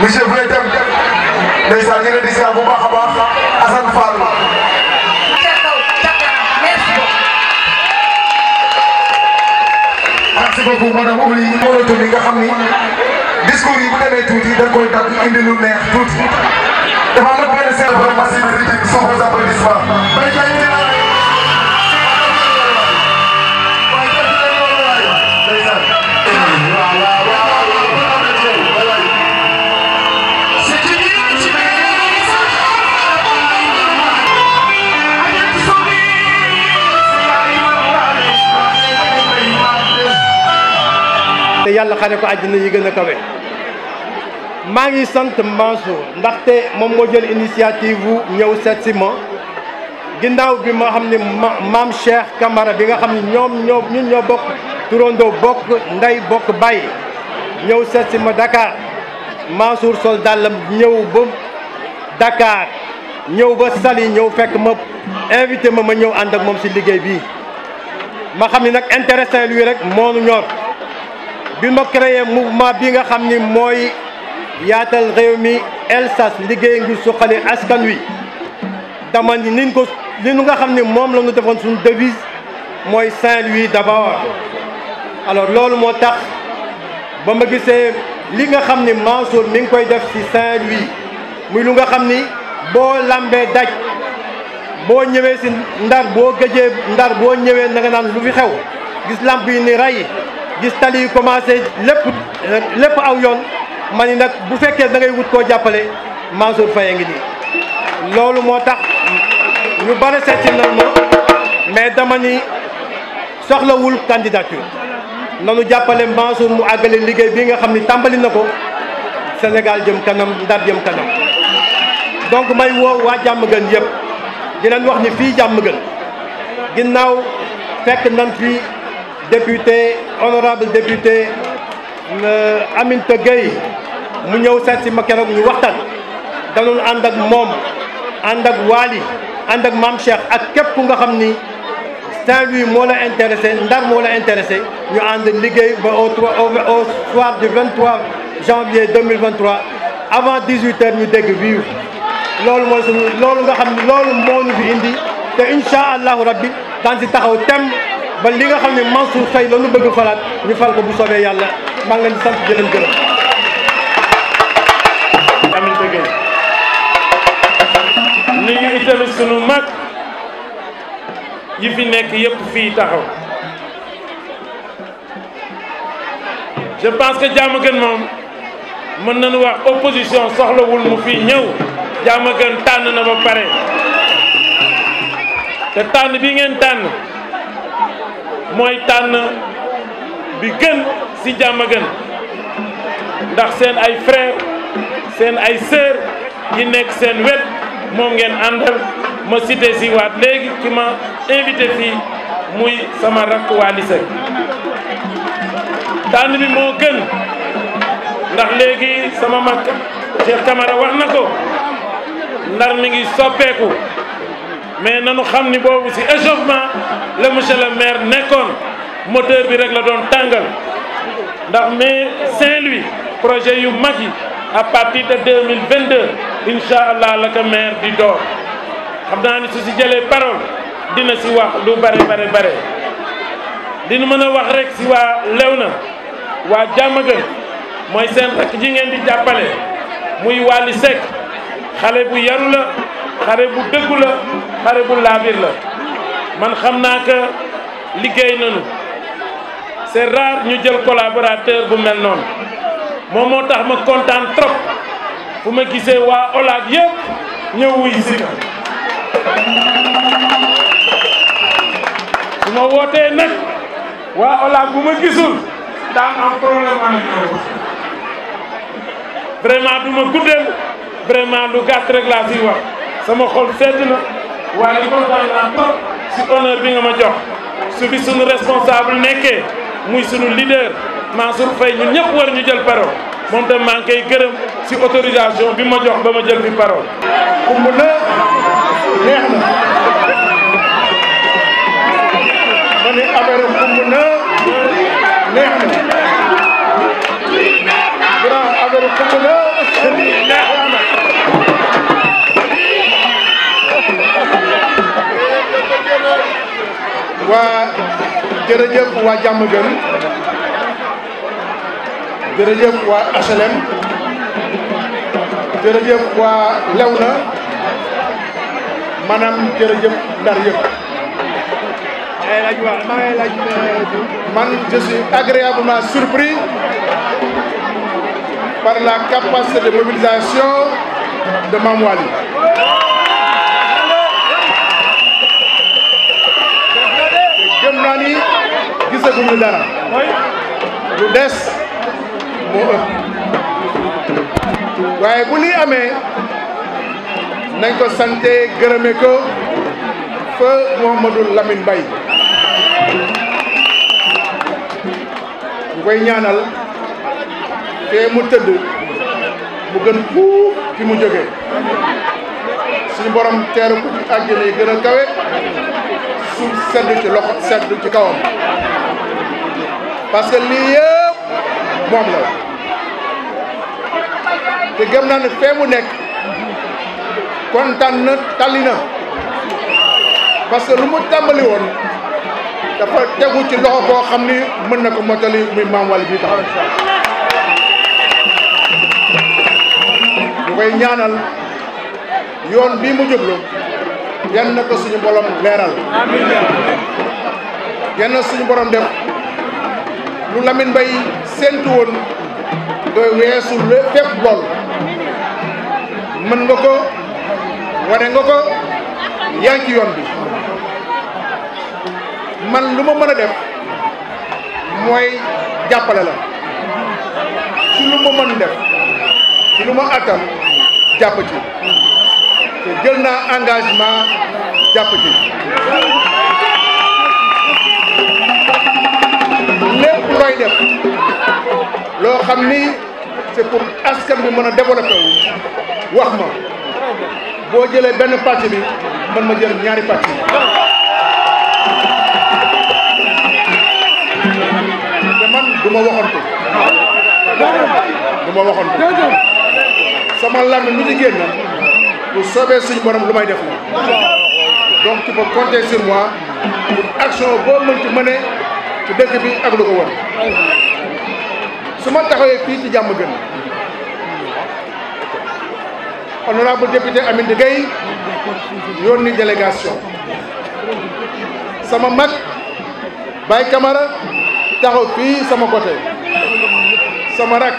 monsieur Blay dem ndeysaan ñu ngi leen di ziar bu baax a baax Assane Fall. merci beaucoup madame Ouli Moroto mi nga xam ni discours yi bu demee tuuti dañ koy dagg indi lu neex tuuti dafa am nag benn séeréer massive critique sous vos applaudissements. te yàlla xare ko àjjana yi gën a kawe maa ngi sant Mansour ndaxte moom moo jël initiative bu ñëw seet si ma ginnaaw bi ma xam ne maam Cheikh Camara bi nga xam ne ñun ñoo bokk turandoo bokk ndey bokk baay ñëw seet si ma Dakar Mansour sol dàllam ñëw ba Dakar ñëw ba Saly ñëw fekk ma invité ma ñëw ànd ak moom si liggéey bii ma xam ne nag intérêt Saint-Louis rek moo nu ñor bi ma créé mouvement bi nga xam ni mooy yaatal réew mi Elsas liggéey ngir suqali askan wi dama ni li nu nga xam ni moom la ñu defoon suñu devise mooy Saint-Louis d'abord. alors loolu moo tax ba ma gisee li nga xam ni Mansour mi ngi koy def ci Saint-Louis muy lu nga xam ni boo lambee daj boo ñëwee ci Ndar boo gëjee Ndar boo ñëwee na nga naan lu fi xew gis lamp yi ni ray gis tali yu commencé lépp aw yoon ma ni nag bu fekkee da ngay wut koo jàppale Mansour Faye ngi nii loolu moo tax ñu bare seeti na ma mais dama ni soxlawul candidature nanu jàppale Mansour mu àggale liggéey bi nga xam ni tàmbali na ko Sénégal jëm kanam Ndar jëm kanam donc may woo waa Diamaguène yëpp di leen wax ni fii Diamaguène ginnaaw fekk nan fii député honorable député Aminata Gueye mu ñëw seet si ma keroog ñu waxtaan danoon ànd ak moom ànd ak Waly ànd ak Mame Cheikh ak képp ku nga xam ni Saint-Louis moo la intéressé Ndar moo la intéressé ñu ànd liggéey ba au soir du 23 janvier 2023 avant 18h ñu dégg vive loolu mooy suñu loolu nga xam ni loolu moo ñu fi indi te incha allahu rabbi daan si taxaw tem ba li nga xam ne Mansour Faye la ñu bëgg falaat ñu fal ko bu soobee yàlla maa ngi leen di sant di leen gërëm. Aminata Gueye ni ngi itali sunu mag yi fi nekk yépp fii taxaw je pense que Diamaguène moom mën nañu wax opposition soxlawul mu fii ñëw Diamaguène tànn na ba pare te tànn bi ngeen tànn mooy tànn bi gën ci Diamaguène ndax seen ay frères seen ay sœurs yi nekk seen wet moom ngeen àndal ma cité ci waat léegi ki ma invité fii muy sama rakk Wally Seck tànn bi moo gën ndax léegi sama mag Cheikh Camara wax na ko Ndar mi ngi soppeeku mais nanu xam ni boobu ci échauffement la monsieur le maire nekkoon moteur bi rek la doon tàngal ndax mais Saint-Louis projet yu mag yi à partir de 2022 incha allah la ko maire di door xam naa ni su ci jëlee parole dina ci wax lu bare dina mën a wax rek ci waa Léona waa Diamaguène mooy seen rakk ji ngeen di jàppale muy Wally Seck xale bu yaru la xale bu dëggu la xale bu laabir la man xam naa que liggéey nañu c'est rare ñu jël collaborateur bu mel noonu moom moo tax ma kontaan trop fu ma gisee waa OLAC yëpp ñëw wuy si ka su ma wootee nag waa OLAC bu ma gisul daan am problème am vraiment du ma guddal vraiment lu gàtt rek laa fi wax sama xol sedd na waaye li kontaan naa trop si honneur bi nga ma jox su fi sunu responsable nekkee muy sunu leader Mansour Faye ñun ñëpp war ñu jël parole moom tam maa ngi koy gërëm si autorisation bi ma jox ba ma jël fi parole. kumb na neex na ma ne affaire kumb na neex na grand affaire kumb na neex na waa jërëjëf waa Diamaguène jërëjëf waa HLM jërëjëf waa Léona maanaam jërëjëf Ndar yëpp man je suis agréablement surpris par la capacité de mobilisation de Mame Wally. gëm naa ni gisaguñu dara lu des moo ëpp waaye bu lii amee nañ ko sante gërëme ko fa Mouhamadou Lamine Mbaye ñu koy ñaanal fee mu tëdd mu gën fuuf fi mu jógee suñu borom teeru ko ci àjjana yi gën a kawe suuf sedd ci loxo sedd ci kawam parce que lii yëpp moom la te gëm naa ne fee mu nekk kontaan na tàlli na parce que lu mu tàmbali woon dafa tegu ci loxo boo xam ni mën na ko mottali muy Mame Wally bi taxaw ñu koy ñaanal yoon bii mu jublu yan na ko suñu borom leeral yan na suñu borom def lu Lamine Mbaye séentu woon doy weesu fépp lool mën nga ko wane nga ko yaa ngi ci yoon bi man lu ma mën a def mooy jàppale la ci lu ma mën def ci lu ma attan jàpp ci te jël naa engagement jàpp ci lépp looy def loo xam ni c'est pour askan bi mën a développer wu wax ma boo jëlee benn pàcc bi man ma jël ñaari pàcc te man du ma waxantu sama làmmiñ lu ci génn bu soobee suñu borom lu may def la donc tu peux compter sur moi pour action boo mënti mëne ci dëkk bi ak lu ko wër su ma taxawee fii ci Diamaguène honorable député Aminata Gueye yónni délégation sama mag Baye Camara taxaw fii sama côté sama rak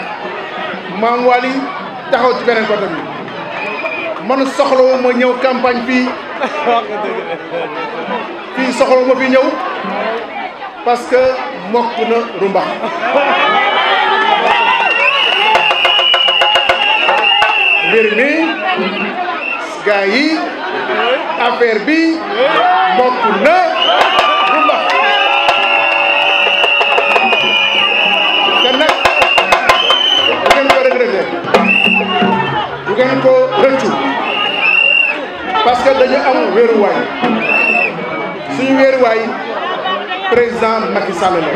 Mame Waly taxaw ci beneen côté bi man soxlawu ma ñëw campagne fii soxlawu ma fi ñëw parce que mokk na rumbax mbir mi gaa yi affaire bi mokk na rumbax te nag bu ngeen ko regretté bu ngeen ko rëccu parce que dañu am wéeruwaay suñu wéeruwaay président Macky Sall la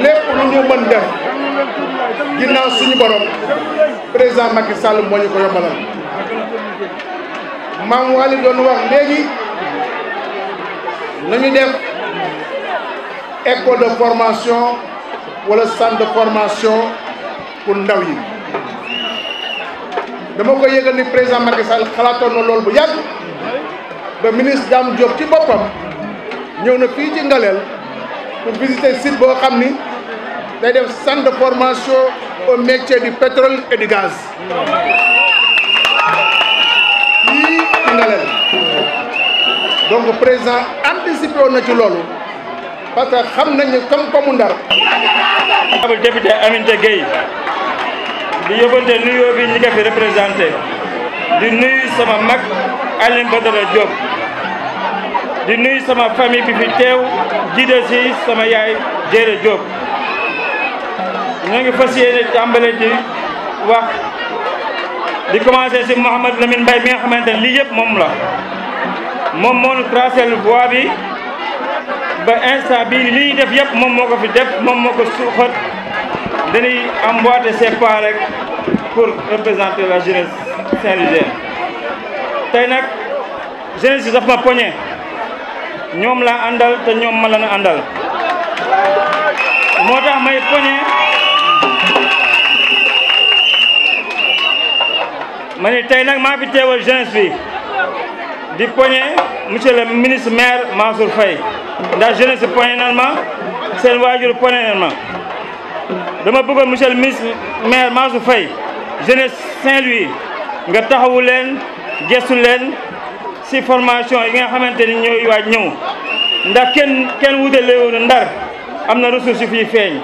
lépp lu ñu mën def ginnaaw suñu borom président Macky Sall moo ñu ko yombalal Mame Waly doon wax léegi nañu def école de formation wala centre de formation pour ndaw yi dama ko yëgal ni président Macky Sall xalaatoon na loolu bu yàgg ba ministre Dame Diop ci boppam ñëw na fii ci Ngalel pour visiter site boo xam ni day def centre de formation au métier du pétrole et du gaz fii ci Ngalel donc président anticipé woon na ci loolu parce que xam nañu comme Ndar. député Aminata Gueye di yóbbante nuyoo bi ñi ko fi représenté di nuyu sama mag Alioune Badara Diop di nuyu sama famille bi fi teew jiite si sama yaay Jéere Diop ñoo ngi fas yéene tàmbale di wax di commencé si Mouhamed Lamine Mbaye mi nga xamante ne lii yëpp moom la moom moo ñu tracé voie bi ba instant bii li ñuy def yëpp moom moo ko fi def moom moo ko suuxat dañuy emboîter ses pas rek pour représenter la jeunesse saint-louisienne tey nag jeunesse yi daf ma poñe ñoom laa àndal te ñoom ma la na àndal moo tax may poñe ma ni tey nag maa fi teewal jeunesse bi di poñe monsieur le ministre maire Mansour Faye ndax jeunesse bi poñe nan ma seen waajur poñe nan ma dama bëggoon monsieur le ministre maire Mansour Faye jeunesse Saint-Louis nga taxawu leen gestu leen si formation yi nga xamante ni ñooy waaj ñëw ndax kenn wutalewu Ndar am na ressource yu fii feeñ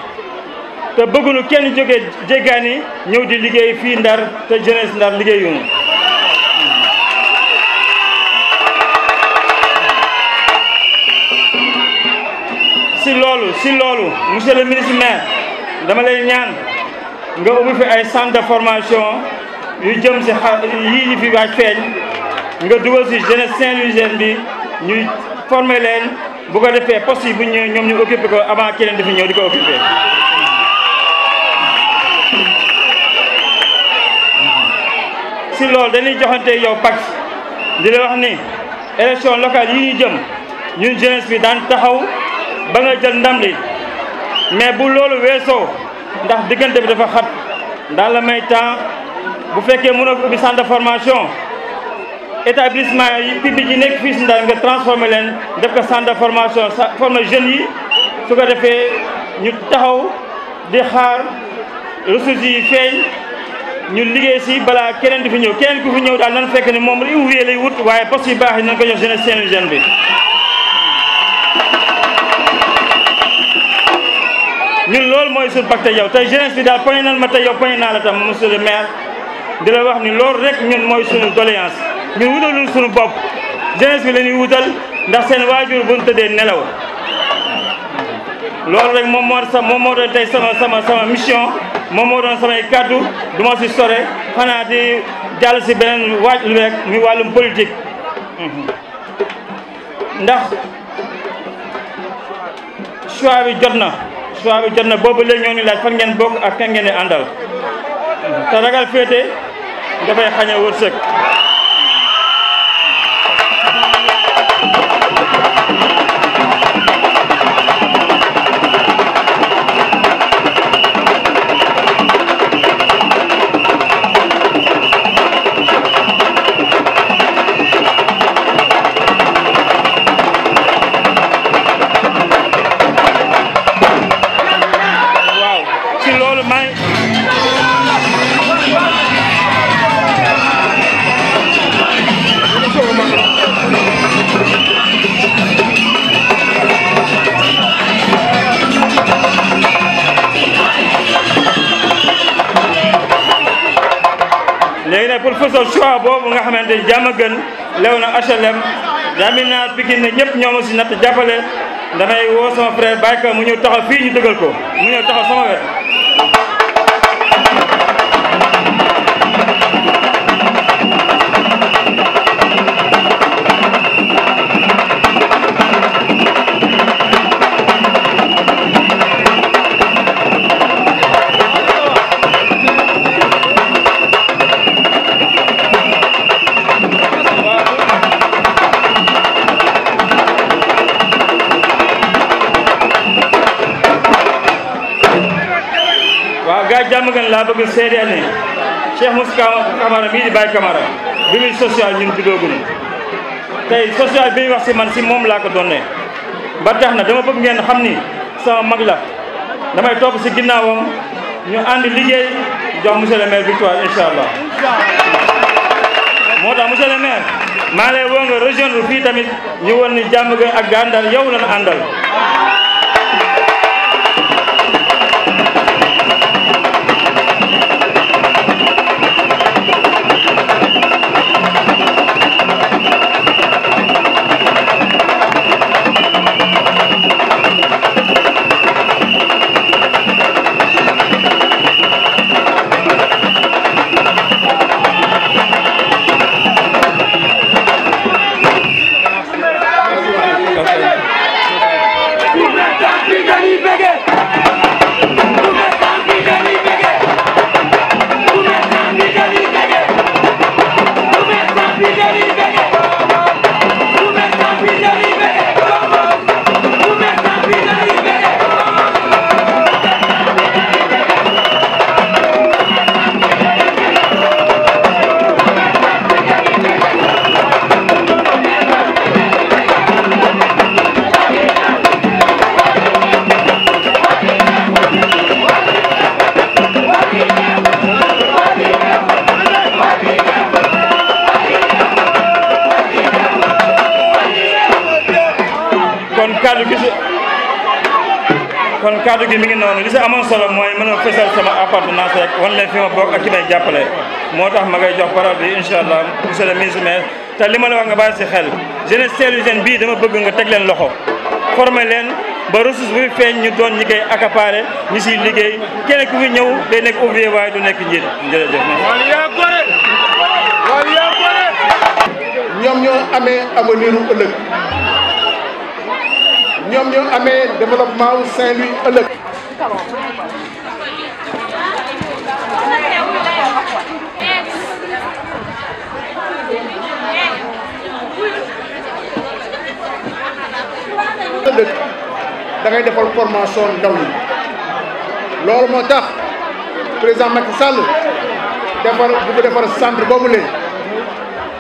te bëgguñu kenn jógee jéggaani ñëw di liggéey fii Ndar te jeunesse Ndar liggéeyuñu si loolu monsieur le ministre maire dama lay ñaan nga ubbi fi ay centre de formation yu jëm si yii yi fi waaj feeñ nga dugal si jeunesse Saint-Louisienne bi ñuy former leen bu ko defee poste yi bu ñëwee ñoom ñu occupé ko avant keneen di fi ñëw di ko occupé si loolu dañuy joxante yow pacte di la wax ni élection locale yi ñu jëm ñun jeunesse bi daan taxaw ba nga jël ndam li mais bu loolu weesoo ndax diggante bi dafa xat dans le même temps bu fekkee mënoo ubbi centre de formation établissement yi public yi nekk fii si Ndar nga transformé leen def ko centre de formation former jeunes yi su ko defee ñu taxaw di xaar ressources yi feeñ ñu liggéey si balaa keneen di fi ñëw keneen ku fi ñëw daal nan fekk ni moom ouvrier lay wut waaye poste yu baax yi nañ ko jox jeunesse Saint-Louisienne bi ñun loolu mooy suñu pacte yow tey jeunesse bi daal poñe nan ma tey yow poñe naa la tam monsieur le maire di la wax ni loolu rek ñun mooy suñu doléance ñun wutalul suñu bopp jeunesse bi la ñuy wutal ndax seen waajur bu ñu tëddee nelaw loolu rek moom moo doon tey sama mission moom moo doon samay kàddu du ma si sore xanaa di jàll si beneen waaj lu rek muy wàllum politique ndax choix bi jot na boobu léegi ñoo ñu laaj fan ngeen bokk ak kan ngeen di àndal te ragal féete dafay xañ a wërsëg gisoo choix boobu nga xamante ni Diamaguène Léona HLM Jamina Pikine ñëpp ñoo ma si natt jàppale damay woo sama frère Bayka mu ñëw taxaw fii ñu dëggal ko mu ñëw taxaw sama wet. Diamaguène laa bëgg seedeel ne Cheikh Moussa Camara mii di Baye Camara bi muy social ñun juddooguñu tey social bi muy wax si man si moom laa ko doonee ba tax na dama bëgg ngeen xam ni sama mag la damay topp si ginnaawam ñu ànd liggéey jox monsieur le maire victoire incha allah moo tax monsieur le maire maa lay woo nga rejoindre fii tamit ñu woon ni Diamaguène ak Gandar yow lañu àndal. kon kaddu gi mi ngi noonu li si amoon solo mooy mën a fësal sama appartenance rek wan leen fi ma bokk ak ki may jàppale moo tax ma ngay jox parole bi incha allah monsieur le ministre maire te li ma la wax nga bàyyi si xel jeunesse saint-louisienne bii dama bëgg nga teg leen loxo former leen ba ressource bu feeñ ñu doon ñi koy accaparer ñu siy liggéey keneen ku fi ñëw day nekk ouvrier waaye du nekk njiit jërëjëf. ñoom ñoo amee avenir u ëllëg ñoom ñoo amee développement wu Saint-Louis ëllëg. ëllëg da ngay defal formation ndaw yi loolu moo tax président Macky Sall bu defar centre boobu lee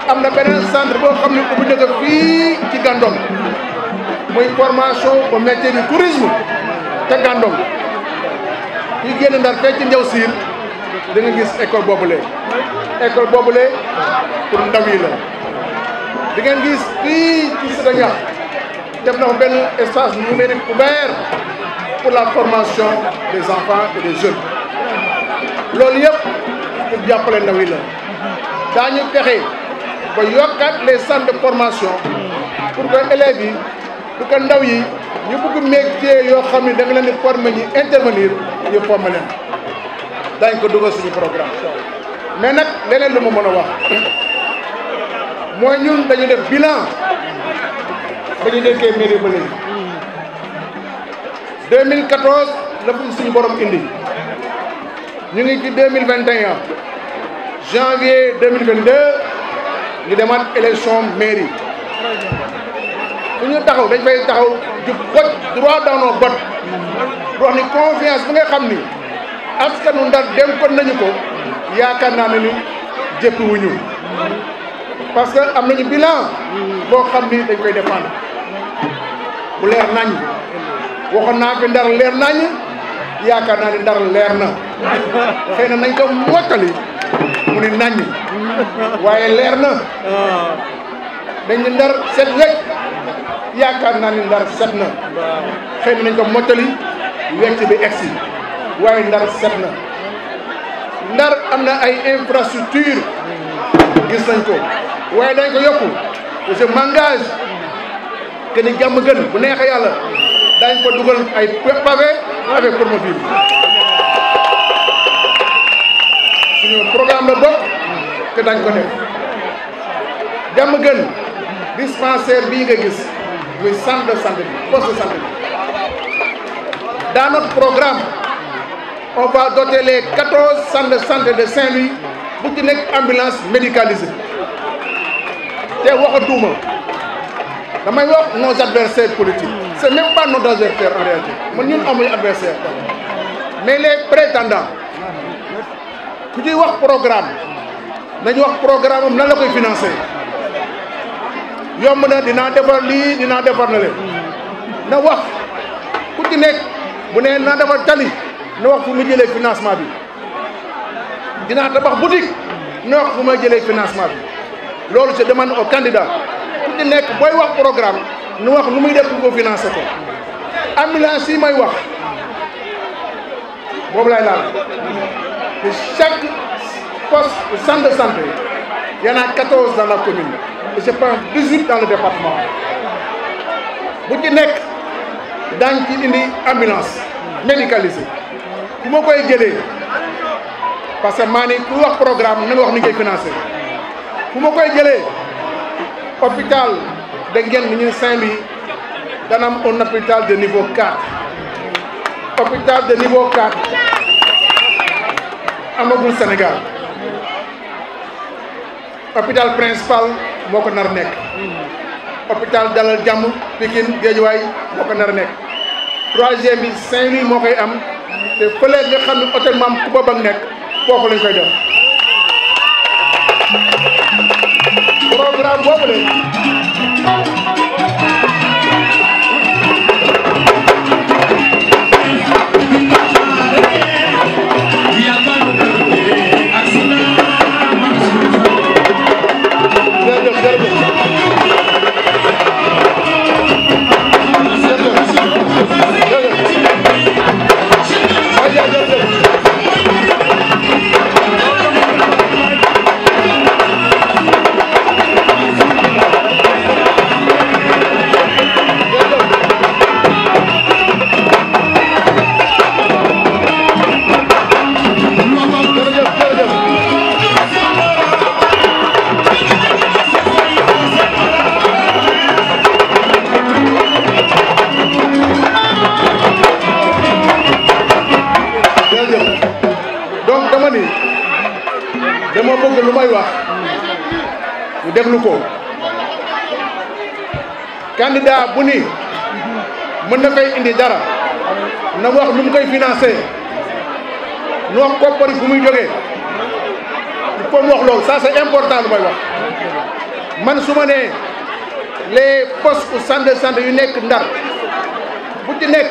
am na beneen centre boo xam ne bu nekk fii ci Gandon muy formation au métier du tourisme te Gandon yi génn Ndar fekk ci Ndiaw Siir da nga gis école boobule pour ndaw yi la di ngeen gis fii ci Sénégal def na ko benn espace numérique ouvert pour la formation des enfants et des jeunes loolu yëpp pour jàppale ndaw yi la daañu fexe ba yokkaat les centres de formation pour que élèves yi pour que ndaw yi ñu bëgg métier yoo xam ne da nga leen di former ñi intervenir ñu former leen daañ ko dugal suñu programme mais nag leneen lu ma mën a wax mooy ñun dañu def bilan ba ñu dénkee mairie ba léegi 2014 la fi suñu borom indi ñu ngi ci 2021 janvier 2022 ñu demaat élection mairie fu ñu taxaw dañ fay taxaw jub bot droit dans nos bottes wax ni confiance bi nga xam ni askanu Ndar dénkoon nañu ko yaakaar naa ne ni jëppi wuñu parce que am nañu bilan boo xam ni dañ koy défendre bu leer nañ waxoon naa fi Ndar leer nañ yaakaar naa ni Ndar leer na xëy na nañ ko mottali mu ni nañ waaye leer na dañ ni Ndar set wecc yaakaar naa ni Ndar set na xëy na nañ ko mottali wecc bi egsi waaye Ndar set na Ndar am na ay infrastructure gis nañ ko waaye dañ ko yokku je m'engage que ni jàmm gën bu neexee yàlla dañ ko dugal ay pavé avec Promoville suñu programme la bokk que dañ ko def jàmm gën dispensaire bii nga gis muy centre de santé bi poste de santé bi dans notre programme on va doter les 14 centres de santé de Saint-Louis bu ci nekk ambulance médicalisée te waxatuma damay wax nos adversaires politiques c'est même pas nos adversaires en réalité man ñun amuñu adversaire mais les prétendants ku ñuy wax programme nañu wax programme am nan la koy financer yomb na dinaa defar lii dinaa defar na leen na wax ku ci nekk bu ne naa defar tali na wax fu mu jëlee financement bi dinaa tabax boutique na wax fu may jëlee financement bi loolu je demande aux candidats ku ci nekk booy wax programme nu wax lu muy def pour ko financer ko ambulance yi may wax boobu lay laal te chaque poste de centre de santé il y en a 14 dans la commune et je pense 18 dans le département bu ci nekk daañ ci indi ambulance médicalisée ku ma koy jëlee parce que maa ni ku wax programme na nga wax ni ngay financé fu ma koy jëlee hôpital de Nguène ni ñu Saint-Louis dana am un hôpital de niveau 4 hôpital de niveau 4 amagul Sénégal hôpital principal moo ko nar a nekk hôpital Dalal Jàmm Pikine Guédiawaye moo ko nar a nekk troisième bi Saint-Louis moo koy am te fële nga xam ne hôtel Mame Coumba Ba nekk foofu lañ koy def programme boobu la dama bëgg lu may wax ñu déglu ko candidat bu ni mën na fay indi dara na wax nu mu koy financer nu wax koppari fu muy jógee il faut mu wax loolu ça c'est important lu may wax man su ma nee les postes ou centre de santé yu nekk Ndar bu ci nekk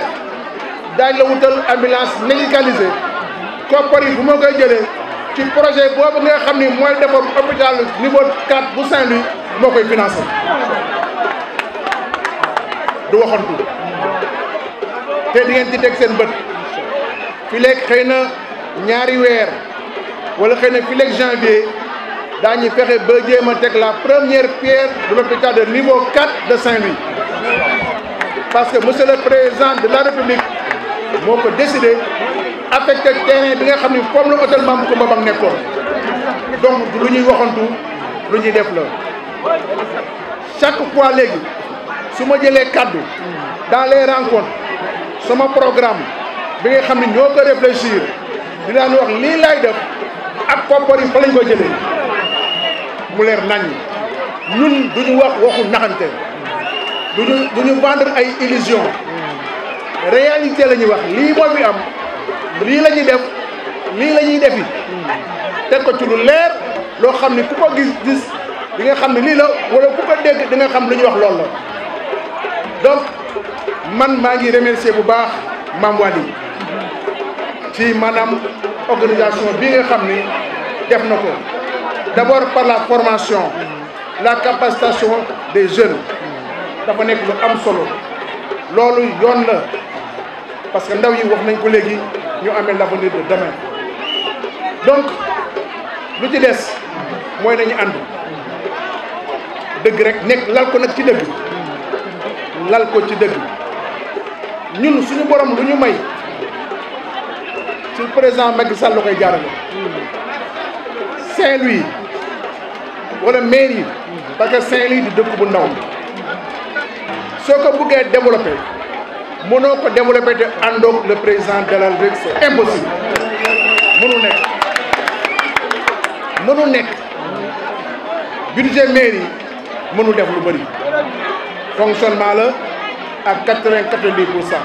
daañ la wutal ambulance médicalisée koppari fu ma koy jëlee ci projet boobu nga xam ni mooy defar hôpital niveau 4 bu Saint-Louis moo koy financé du waxantu te di ngeen ci teg seen bët fi léegi xëy na ñaari weer wala xëy na fi léegi janvier daañu fexe ba jéem a teg la première pierre de l'hôpital de niveau 4 de Saint-Louis parce que monsieur le président de la République moo ko décidé affecté terrain bi nga xam ni foofu la hôtel Mame Coumba Ba nekkoon donc lu ñuy waxantu lu ñuy def la chaque fois léegi su ma jëlee kaddu dans les rencontres sama programme bi nga xam ni ñoo ko réfléchir di daan wax lii lay def ak koppar yi fa lañ ko jëlee mu leer nañ ñun duñu wax waxu naxante duñu vendre ay illusion réalité la ñuy wax lii moo fi am lii la ñuy def lii la ñuy defi teg ko ci lu leer loo xam ni ku ko gis di nga xam ne lii la wala ku ko dégg di nga xam lu ñuy wax loolu la donc man maa ngi remercier bu baax Mame Waly ci maanaam organisation bi nga xam ni def na ko d'abord par la formation la capacitation des jeunes dafa nekk lu am solo loolu yoon la parce que ndaw yi wax nañ ko léegi ñu amee l'avenir de demain donc lu ci des mooy nañu ànd dëgg rek nekk lal ko nag ci dëgg lal ko ci dëgg ñun suñu borom lu ñu may ci président Macky Sall la koy jaarale Saint-Louis wala mairie parce que Saint-Louis di dëkk bu ndaw soo ko bëggee développé mënoo ko développé te àndoog le président de la République c'est impossible mënu nekk budget mairie mënu def lu bëri fonctionnement la ak 90%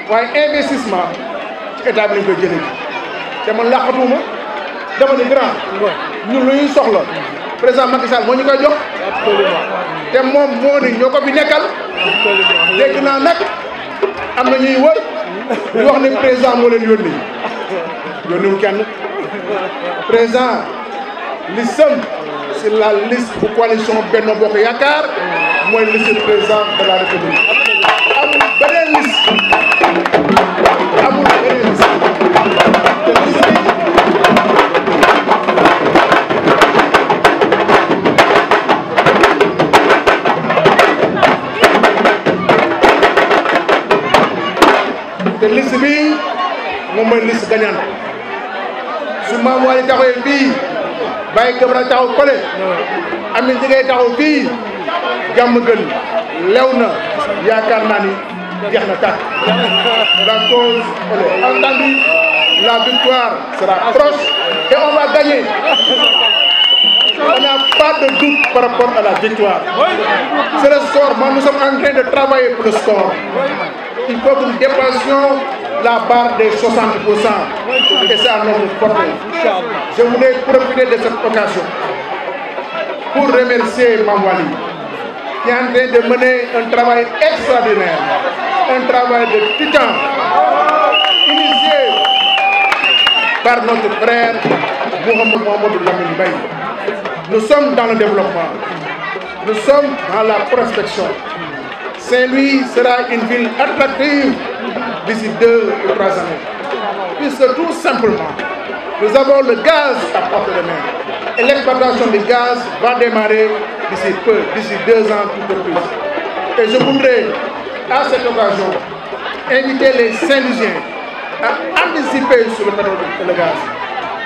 waaye investissement ci état bi lañ koy jëlee te man laqatuma dama ni grand ñun lu ñuy soxla président Macky Sall moo ñu koy jox te moom moo ni ñoo ko fi nekkal dégg naa nag am na ñuy wër di wax ne président moo leen yónniwul kenn président li sëm si la liste bu coalition Benno Bokk Yaakaar mooy liste président de la République amul beneen liste te liste bi te liste bi moom mooy liste gagnante su Mame Waly taxawee fii Baye Camara taxaw fële Amine Jigéen taxaw fii jàmm gën lew na yaakaar naa ni jeex na tàkk la cause elle est entendue la victoire sera proche et on va gagner on n'a pas de doute par rapport à la victoire c'est le score. Moi nous sommes en train de travailler pour le score. Il faut que nous dépassions la barre des 60% et c'est à notre portée. Je voulais profiter de cette occasion pour remercier Mame Waly qui est en train de mener un travail extraordinaire, un travail de titan initié par notre frère Mohamed Lamine Mbaye. Nous sommes dans le développement, nous sommes dans la prospection. Saint-Louis sera une ville attractive d'ici 2 ou 3 années. Puisque tout simplement, nous avons le gaz à portée de main. Et l'exploitation du gaz va démarrer d'ici peu, d'ici 2 ans tout au plus. Et je voudrais, à cette occasion, inviter les Saint-Louisiens à anticiper sur le pétrole et le gaz.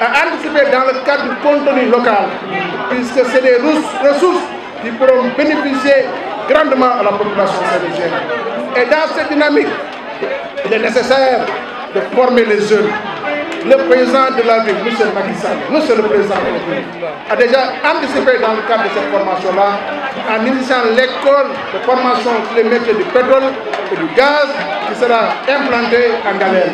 À anticiper dans le cadre du contenu local, puisque c'est des ressources qui pourront bénéficier grandement à la population saint-louisienne. Et dans cette dynamique, il est nécessaire de former les jeunes. Le président de la ville, M. Macky Sall, monsieur le président de la République, a déjà anticipé dans le cadre de cette formation-là, en initiant l'école de formation sur les métiers du pétrole et du gaz, qui sera implantée en Galère.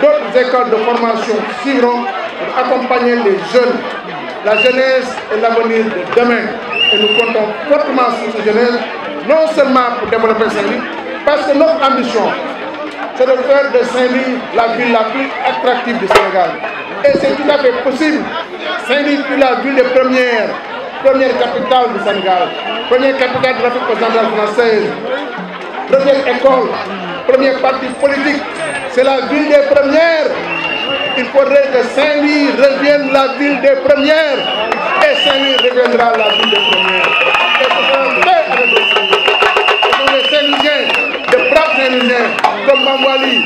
D'autres écoles de formation suivront pour accompagner les jeunes. La jeunesse est l'avenir de demain. Et nous comptons fortement sur cette jeunesse, non seulement pour développer Saint-Louis, parce que notre ambition, c'est de faire de Saint-Louis la ville la plus attractive du Sénégal. Et c'est tout à fait possible. Saint-Louis fut la ville des première capitale du Sénégal, première capitale de l'Afrique occidentale française, première école, premier parti politique. C'est la ville des premières. Il faudrait que Saint-Louis revienne la ville des premières. Et Saint-Louis reviendra la ville des premières. Et ce sera fait avec les Saint-Louis. Ce sont les Saint-Louisiens, de braves Saint-Louisiens, comme Mame Waly,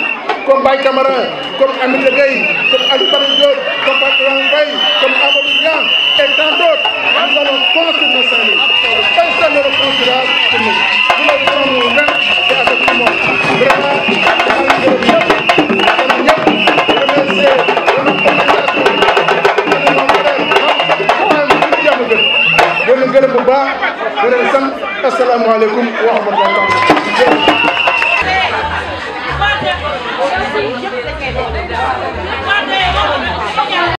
comme Baye Camara, comme Amine Jigéen, comme Ali Barry Diop, comme Patrick Mbaye, comme Amadou Niang et tant d'autres. Nous allons construire le Saint-Louis. Personne ne le construira pour nous. Nous le ferons nous-mêmes et avec tout le monde. Vraiment, gërëm bu baax di leen sant asalaamaaleykum wa rahmatulah.